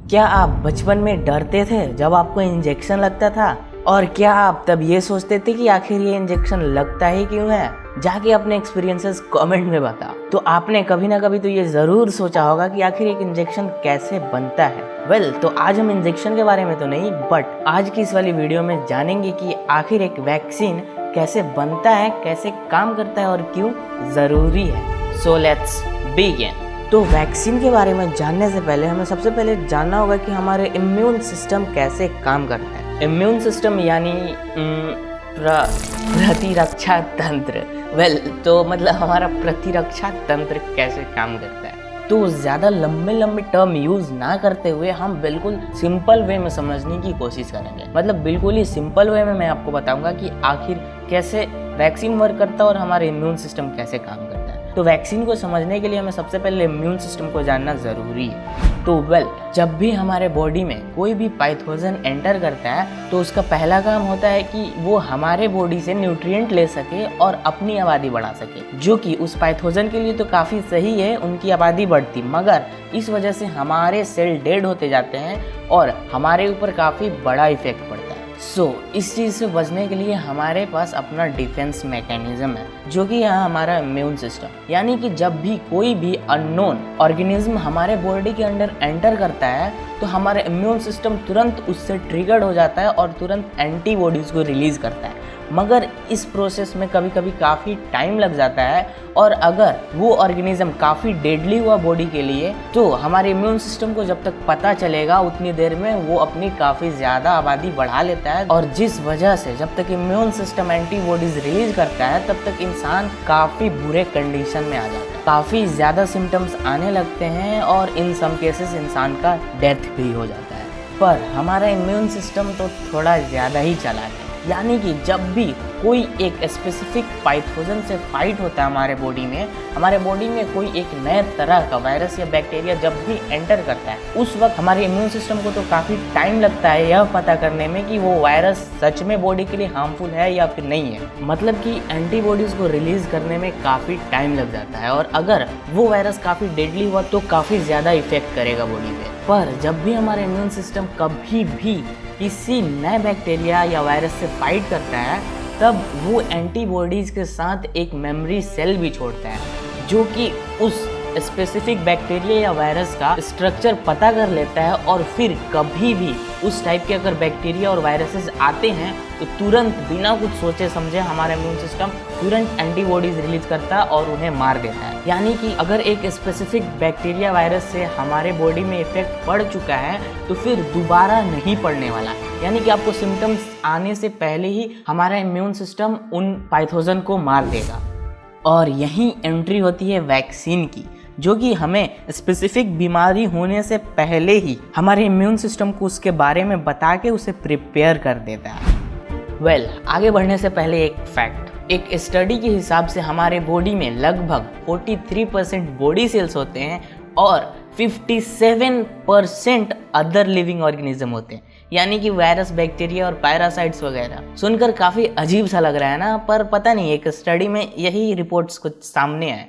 क्या आप बचपन में डरते थे जब आपको इंजेक्शन लगता था? और क्या आप तब ये सोचते थे कि आखिर ये इंजेक्शन लगता ही क्यों है? जाके अपने एक्सपीरियंसेस कमेंट में बताओ। तो आपने कभी ना कभी तो ये ज़रूर सोचा होगा कि आखिर एक इंजेक्शन कैसे बनता है। तो आज हम इंजेक्शन के बारे में तो नहीं, बट आज की इस वाली वीडियो में जानेंगे कि आखिर एक वैक्सीन कैसे बनता है, कैसे काम करता है और क्यों ज़रूरी है। So let's begin. तो वैक्सीन के बारे में जानने से पहले हमें सबसे पहले जानना होगा कि हमारे इम्यून सिस्टम कैसे काम करता है। इम्यून सिस्टम यानी प्रतिरक्षा तंत्र। तो मतलब हमारा प्रतिरक्षा तंत्र कैसे काम करता है। तो ज़्यादा लंबे टर्म यूज़ ना करते हुए हम बिल्कुल सिंपल वे में समझने की कोशिश करेंगे। मतलब बिल्कुल ही सिंपल वे में मैं आपको बताऊंगा कि आखिर कैसे वैक्सीन वर्क करता है और हमारे इम्यून सिस्टम कैसे काम करता है। तो वैक्सीन को समझने के लिए हमें सबसे पहले इम्यून सिस्टम को जानना ज़रूरी है। तो जब भी हमारे बॉडी में कोई भी पैथोजन एंटर करता है तो उसका पहला काम होता है कि वो हमारे बॉडी से न्यूट्रिएंट ले सके और अपनी आबादी बढ़ा सके, जो कि उस पैथोजन के लिए तो काफ़ी सही है, उनकी आबादी बढ़ती, मगर इस वजह से हमारे सेल डेड होते जाते हैं और हमारे ऊपर काफ़ी बड़ा इफेक्ट पड़ता है। इस चीज़ से बचने के लिए हमारे पास अपना डिफेंस मैकेनिज्म है, जो कि यहाँ हमारा इम्यून सिस्टम। यानी कि जब भी कोई भी अननोन ऑर्गेनिज्म हमारे बॉडी के अंदर एंटर करता है तो हमारा इम्यून सिस्टम तुरंत उससे ट्रिगर्ड हो जाता है और तुरंत एंटीबॉडीज़ को रिलीज़ करता है। मगर इस प्रोसेस में कभी कभी काफ़ी टाइम लग जाता है और अगर वो ऑर्गेनिज्म काफ़ी डेडली हुआ बॉडी के लिए तो हमारे इम्यून सिस्टम को जब तक पता चलेगा उतनी देर में वो अपनी काफ़ी ज़्यादा आबादी बढ़ा लेता है, और जिस वजह से जब तक इम्यून सिस्टम एंटीबॉडीज रिलीज करता है तब तक इंसान काफ़ी बुरे कंडीशन में आ जाता है, काफ़ी ज़्यादा सिम्टम्स आने लगते हैं और इन सम केसेस इंसान का डेथ भी हो जाता है। पर हमारा इम्यून सिस्टम तो थोड़ा ज़्यादा ही चालाक है। यानी कि जब भी कोई एक स्पेसिफिक पैथोजन से फाइट होता है हमारे बॉडी में कोई एक नए तरह का वायरस या बैक्टीरिया जब भी एंटर करता है, उस वक्त हमारे इम्यून सिस्टम को तो काफ़ी टाइम लगता है यह पता करने में कि वो वायरस सच में बॉडी के लिए हार्मफुल है या फिर नहीं है। मतलब कि एंटीबॉडीज़ को रिलीज़ करने में काफ़ी टाइम लग जाता है और अगर वो वायरस काफ़ी डेडली हुआ तो काफ़ी ज़्यादा इफेक्ट करेगा बॉडी पे। पर जब भी हमारा इम्यून सिस्टम कभी भी किसी नए बैक्टीरिया या वायरस से फाइट करता है तब वो एंटीबॉडीज़ के साथ एक मेमोरी सेल भी छोड़ता है, जो कि उस स्पेसिफिक बैक्टीरिया या वायरस का स्ट्रक्चर पता कर लेता है और फिर कभी भी उस टाइप के अगर बैक्टीरिया और वायरसेस आते हैं तो तुरंत बिना कुछ सोचे समझे हमारा इम्यून सिस्टम तुरंत एंटीबॉडीज रिलीज करता है और उन्हें मार देता है। यानी कि अगर एक स्पेसिफिक बैक्टीरिया वायरस से हमारे बॉडी में इफेक्ट पड़ चुका है तो फिर दोबारा नहीं पड़ने वाला। यानी कि आपको सिम्टम्स आने से पहले ही हमारा इम्यून सिस्टम उन पैथोजन को मार देगा। और यहीं एंट्री होती है वैक्सीन की, जो कि हमें स्पेसिफिक बीमारी होने से पहले ही हमारे इम्यून सिस्टम को उसके बारे में बता के उसे प्रिपेयर कर देता है। आगे बढ़ने से पहले एक फैक्ट, एक स्टडी के हिसाब से हमारे बॉडी में लगभग 43% बॉडी सेल्स होते हैं और 57% अदर लिविंग ऑर्गेनिज्म होते हैं, यानी कि वायरस, बैक्टीरिया और पैरासाइट्स वगैरह। सुनकर काफ़ी अजीब सा लग रहा है ना, पर पता नहीं एक स्टडी में यही रिपोर्ट्स कुछ सामने आए।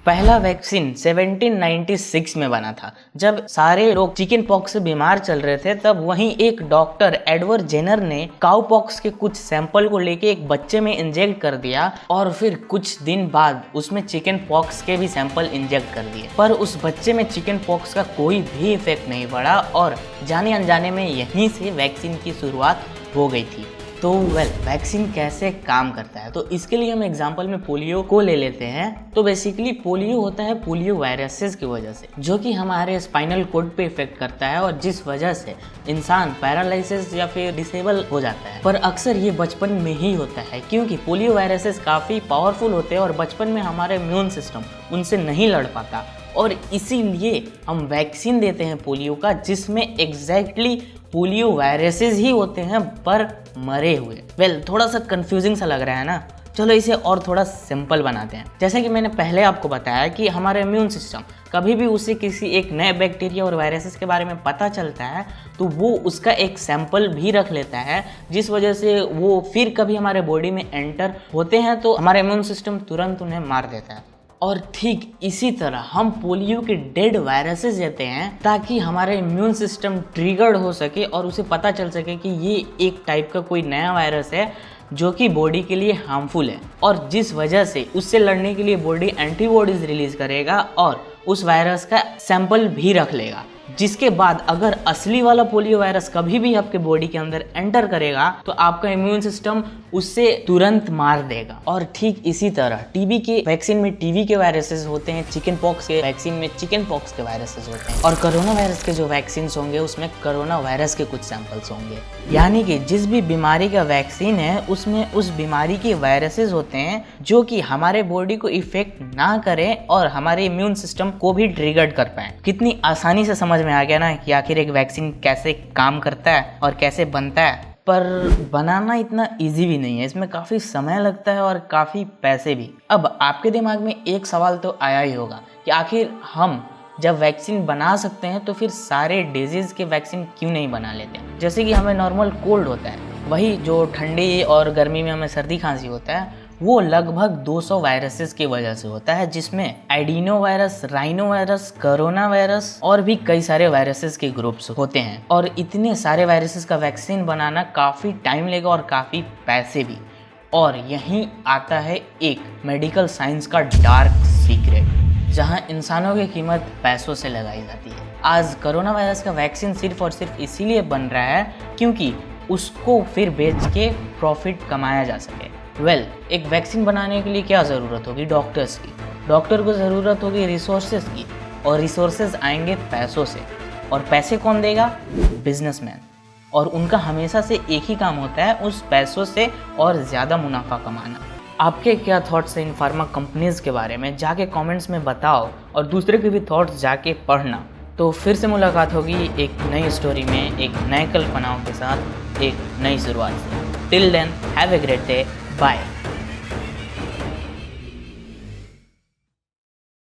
पहला वैक्सीन 1796 में बना था, जब सारे लोग चिकन पॉक्स से बीमार चल रहे थे। तब वहीं एक डॉक्टर एडवर्ड जेनर ने काउ पॉक्स के कुछ सैंपल को लेके एक बच्चे में इंजेक्ट कर दिया और फिर कुछ दिन बाद उसमें चिकन पॉक्स के भी सैंपल इंजेक्ट कर दिए, पर उस बच्चे में चिकन पॉक्स का कोई भी इफेक्ट नहीं पड़ा और जाने अनजाने में यहीं से वैक्सीन की शुरुआत हो गई थी। तो वैक्सीन कैसे काम करता है, तो इसके लिए हम एग्जांपल में पोलियो को ले लेते हैं। तो बेसिकली पोलियो होता है पोलियो वायरसेस की वजह से, जो कि हमारे स्पाइनल कोड पे इफेक्ट करता है और जिस वजह से इंसान पैरालिसिस या फिर डिसेबल हो जाता है। पर अक्सर ये बचपन में ही होता है, क्योंकि पोलियो वायरसेस काफ़ी पावरफुल होते हैं और बचपन में हमारा इम्यून सिस्टम उनसे नहीं लड़ पाता, और इसीलिए हम वैक्सीन देते हैं पोलियो का, जिसमें एग्जैक्टली पोलियो वायरसेस ही होते हैं पर मरे हुए। थोड़ा सा कंफ्यूजिंग सा लग रहा है ना, चलो इसे और थोड़ा सिंपल बनाते हैं। जैसे कि मैंने पहले आपको बताया कि हमारा इम्यून सिस्टम कभी भी उसे किसी एक नए बैक्टीरिया और वायरसेस के बारे में पता चलता है तो वो उसका एक सैंपल भी रख लेता है, जिस वजह से वो फिर कभी हमारे बॉडी में एंटर होते हैं तो हमारा इम्यून सिस्टम तुरंत उन्हें मार देता है। और ठीक इसी तरह हम पोलियो के डेड वायरसेस लेते हैं ताकि हमारा इम्यून सिस्टम ट्रिगर्ड हो सके और उसे पता चल सके कि ये एक टाइप का कोई नया वायरस है जो कि बॉडी के लिए हार्मफुल है, और जिस वजह से उससे लड़ने के लिए बॉडी एंटीबॉडीज रिलीज करेगा और उस वायरस का सैंपल भी रख लेगा, जिसके बाद अगर असली वाला पोलियो वायरस कभी भी आपके बॉडी के अंदर एंटर करेगा तो आपका इम्यून सिस्टम उससे तुरंत मार देगा। और ठीक इसी तरह टीबी के वैक्सीन में टीबी के वायरसेस होते हैं, चिकन पॉक्स के वैक्सीन में चिकन पॉक्स के वायरसेस होते हैं, और कोरोना वायरस के जो वैक्सीन होंगे उसमें कोरोना वायरस के कुछ सैंपल्स होंगे। यानी कि जिस भी बीमारी का वैक्सीन है उसमें उस बीमारी के वायरसेस होते हैं जो कि हमारे बॉडी को इफेक्ट ना करें और हमारे इम्यून सिस्टम को भी ट्रिगर्ड कर पाए। कितनी आसानी से समझ में आ गया ना कि आखिर एक वैक्सीन कैसे काम करता है और कैसे बनता है। पर बनाना इतना इजी भी नहीं है, इसमें काफ़ी समय लगता है और काफ़ी पैसे भी। अब आपके दिमाग में एक सवाल तो आया ही होगा कि आखिर हम जब वैक्सीन बना सकते हैं तो फिर सारे डिजीज़ के वैक्सीन क्यों नहीं बना लेते हैं। जैसे कि हमें नॉर्मल कोल्ड होता है, वही जो ठंडी और गर्मी में हमें सर्दी खांसी होता है वो लगभग 200 वायरसेस की वजह से होता है, जिसमें adeno virus, rhino virus, corona virus और भी कई सारे वायरसेस के ग्रुप्स होते हैं। और इतने सारे वायरसेस का वैक्सीन बनाना काफ़ी टाइम लेगा और काफ़ी पैसे भी। और यहीं आता है एक मेडिकल साइंस का डार्क सीक्रेट, जहां इंसानों की कीमत पैसों से लगाई जाती है। आज कोरोना वायरस का वैक्सीन सिर्फ और सिर्फ इसीलिए बन रहा है क्योंकि उसको फिर बेच के प्रॉफिट कमाया जा सके। एक वैक्सीन बनाने के लिए क्या ज़रूरत होगी? डॉक्टर्स की। डॉक्टर को ज़रूरत होगी रिसोर्सेज की, और रिसोर्सेज आएंगे पैसों से, और पैसे कौन देगा? बिजनेसमैन। और उनका हमेशा से एक ही काम होता है, उस पैसों से और ज़्यादा मुनाफा कमाना। आपके क्या थॉट्स हैं इन फार्मा कंपनीज़ के बारे में? जाके कमेंट्स में बताओ, और दूसरे के भी थॉट्स जाके पढ़ना। तो फिर से मुलाकात होगी एक नई स्टोरी में, एक नए कल्पनाओं के साथ, एक नई शुरुआत से। Till then, have a great day, bye.